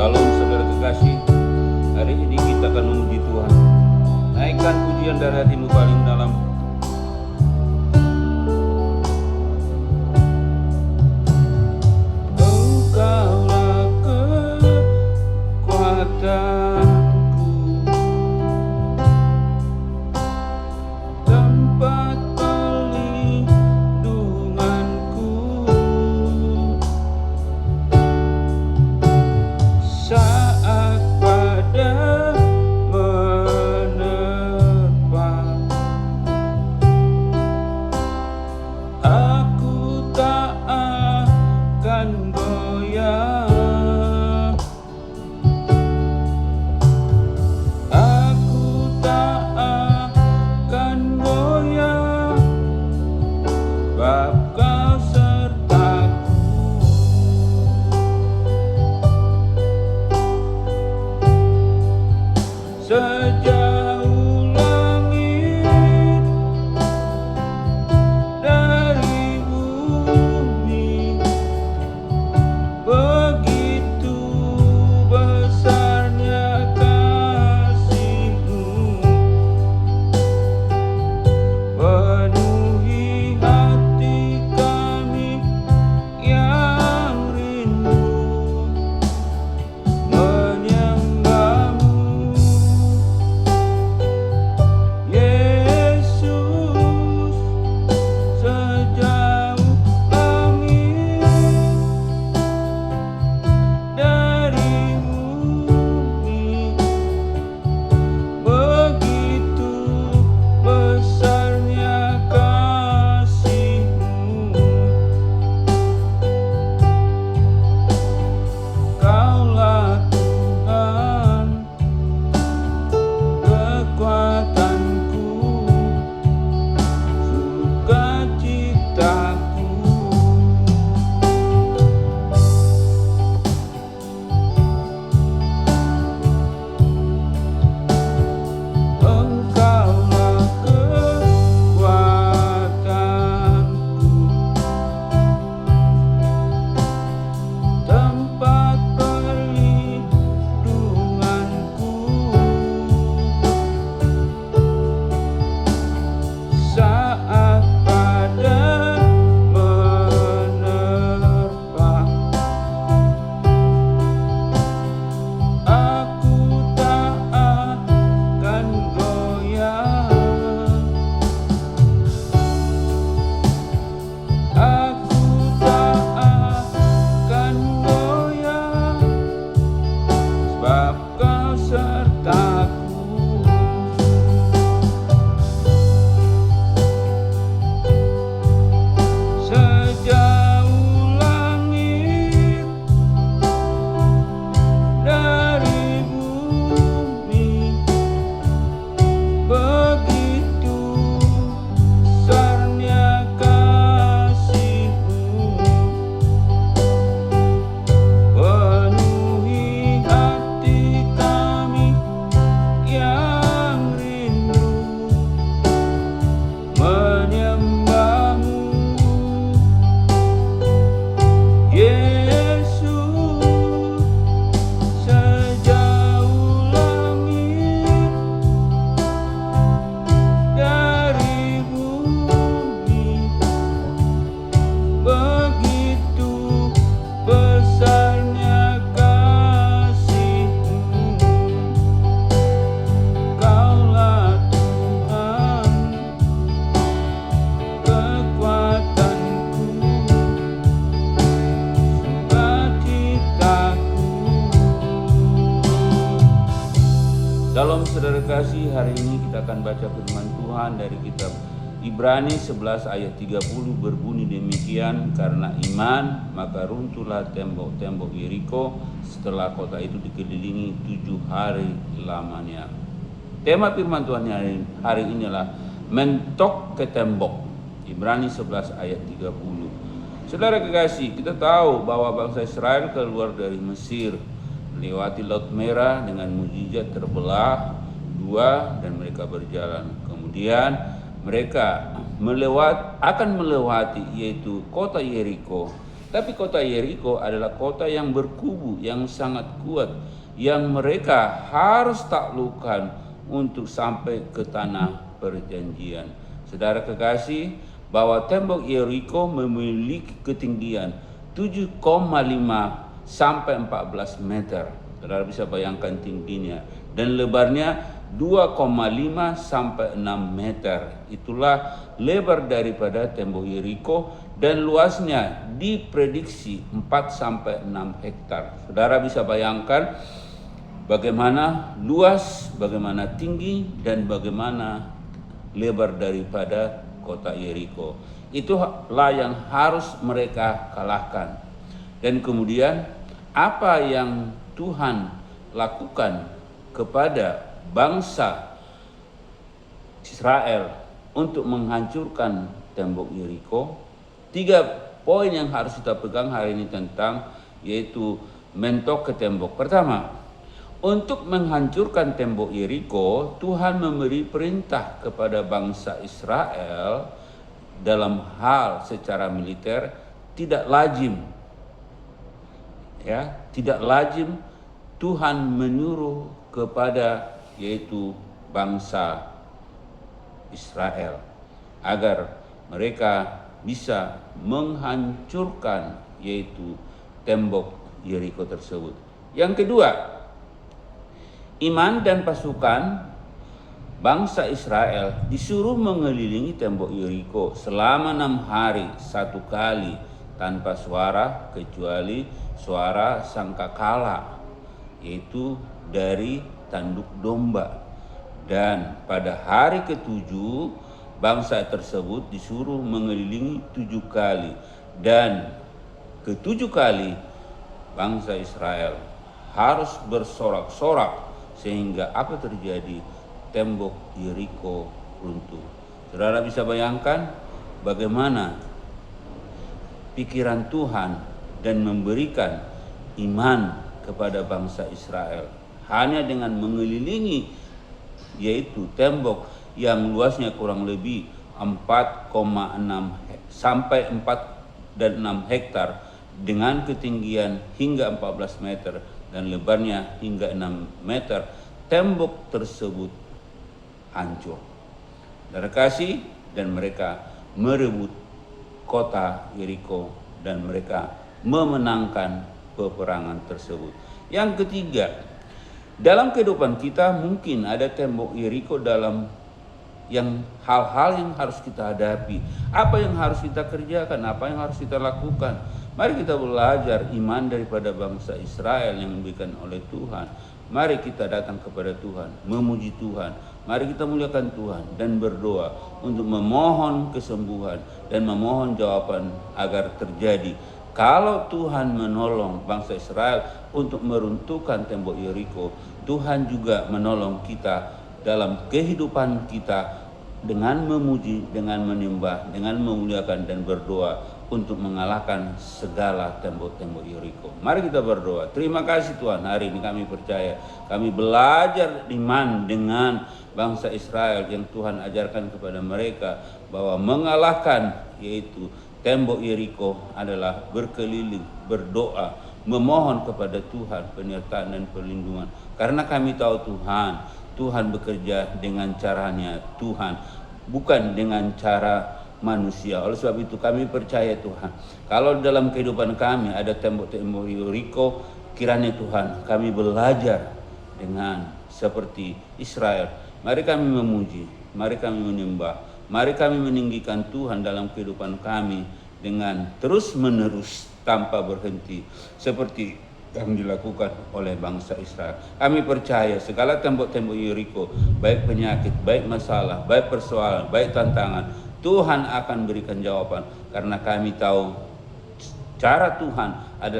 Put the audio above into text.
Salam saudara kekasih, hari ini kita akan memuji Tuhan. Naikkan pujian dari hatimu paling dalam. Engkaulah kekuatanku, tempat perlindunganku, saat badai menerpa. Aku tak akan goyah, aku tak akan goyah, sebab Kau sertaku. Sejauh langit dari bumi, begitu besarnya kasih-Mu, penuhi hati kami yang rindu menyembah-Mu. Yesus, sejauh langit dari bumi, begitu besarnya kasih-Mu. Kaulah Tuhan, kekuatanku, sukacitaku. Engkaulah kekuatanku, tempat perlindunganku, saat badai menerpa. Aku tak akan goyah, aku tak akan goyah, sebab Kau sertaku. Sejauh langit dari bumi, begitu besarnya kasih-Mu, penuhi hati kami yang rindu menyembah-Mu. Yesus, sejauh langit dari bumi, begitu besarnya kasih-Mu. Kaulah Tuhan, kekuatanku, sukacitaku. Salam saudara kasih, hari ini kita akan baca firman Tuhan dari kitab Ibrani 11 ayat 30, berbunyi demikian, karena iman maka runtuhlah tembok-tembok Yeriko setelah kota itu dikelilingi 7 hari lamanya. Tema firman Tuhan hari ini adalah mentok ke tembok. Ibrani 11 ayat 30. Saudara kekasih, kita tahu bahwa bangsa Israel keluar dari Mesir, melewati Laut Merah dengan mukjizat terbelah dua dan mereka berjalan. Kemudian mereka akan melewati yaitu kota Yeriko Tapi kota Yeriko adalah kota yang berkubu, yang sangat kuat, yang mereka harus taklukkan untuk sampai ke tanah perjanjian. Saudara kekasih, bahwa tembok Yeriko memiliki ketinggian 7,5 sampai 14 meter. Saudara bisa bayangkan tingginya. Dan lebarnya 2,5 sampai 6 meter. Itulah lebar daripada tembok Yeriko, dan luasnya diprediksi 4 sampai 6 hektar. Saudara bisa bayangkan bagaimana luas, bagaimana tinggi, dan bagaimana lebar daripada kota Yeriko. Itulah yang harus mereka kalahkan. Dan kemudian apa yang Tuhan lakukan kepada bangsa Israel untuk menghancurkan tembok Yeriko? 3 poin yang harus kita pegang hari ini tentang, yaitu mentok ke tembok. Pertama, untuk menghancurkan tembok Yeriko, Tuhan memberi perintah kepada bangsa Israel dalam hal secara militer tidak lazim. Ya, tidak lazim Tuhan menyuruh kepada yaitu bangsa Israel agar mereka bisa menghancurkan yaitu tembok Yeriko tersebut. Yang kedua, iman dan pasukan bangsa Israel disuruh mengelilingi tembok Yeriko selama 6 hari 1 kali tanpa suara kecuali suara sangkakala, yaitu dari tanduk domba. Dan pada hari ke-7 bangsa tersebut disuruh mengelilingi 7 kali, dan ke-7 kali bangsa Israel harus bersorak-sorak sehingga apa terjadi? Tembok Yeriko runtuh. Saudara bisa bayangkan bagaimana pikiran Tuhan dan memberikan iman kepada bangsa Israel hanya dengan mengelilingi yaitu tembok yang luasnya kurang lebih 4,6 sampai 4 dan 6 hektar dengan ketinggian hingga 14 meter dan lebarnya hingga 6 meter. Tembok tersebut hancur. Saudara kasih, dan mereka merebut kota Yeriko dan mereka memenangkan peperangan tersebut. Yang ketiga, dalam kehidupan kita mungkin ada tembok Yeriko dalam yang hal-hal yang harus kita hadapi. Apa yang harus kita kerjakan, apa yang harus kita lakukan. Mari kita belajar iman daripada bangsa Israel yang diberikan oleh Tuhan. Mari kita datang kepada Tuhan, memuji Tuhan. Mari kita muliakan Tuhan dan berdoa untuk memohon kesembuhan dan memohon jawaban agar terjadi. Kalau Tuhan menolong bangsa Israel untuk meruntuhkan tembok Yeriko, Tuhan juga menolong kita dalam kehidupan kita dengan memuji, dengan menyembah, dengan memuliakan dan berdoa untuk mengalahkan segala tembok-tembok Yeriko. Mari kita berdoa. Terima kasih Tuhan, hari ini kami percaya, kami belajar iman dengan bangsa Israel yang Tuhan ajarkan kepada mereka bahwa mengalahkan yaitu tembok Yeriko adalah berkeliling, berdoa, memohon kepada Tuhan penyertaan dan perlindungan. Karena kami tahu Tuhan bekerja dengan caranya Tuhan, bukan dengan cara manusia. Oleh sebab itu kami percaya Tuhan, kalau dalam kehidupan kami ada tembok-tembok Yeriko, kiranya Tuhan kami belajar dengan seperti Israel. Mari kami memuji, mari kami menyembah, mari kami meninggikan Tuhan dalam kehidupan kami dengan terus-menerus tanpa berhenti seperti yang dilakukan oleh bangsa Israel. Kami percaya segala tembok-tembok Yeriko, baik penyakit, baik masalah, baik persoalan, baik tantangan, Tuhan akan berikan jawaban, karena kami tahu cara Tuhan adalah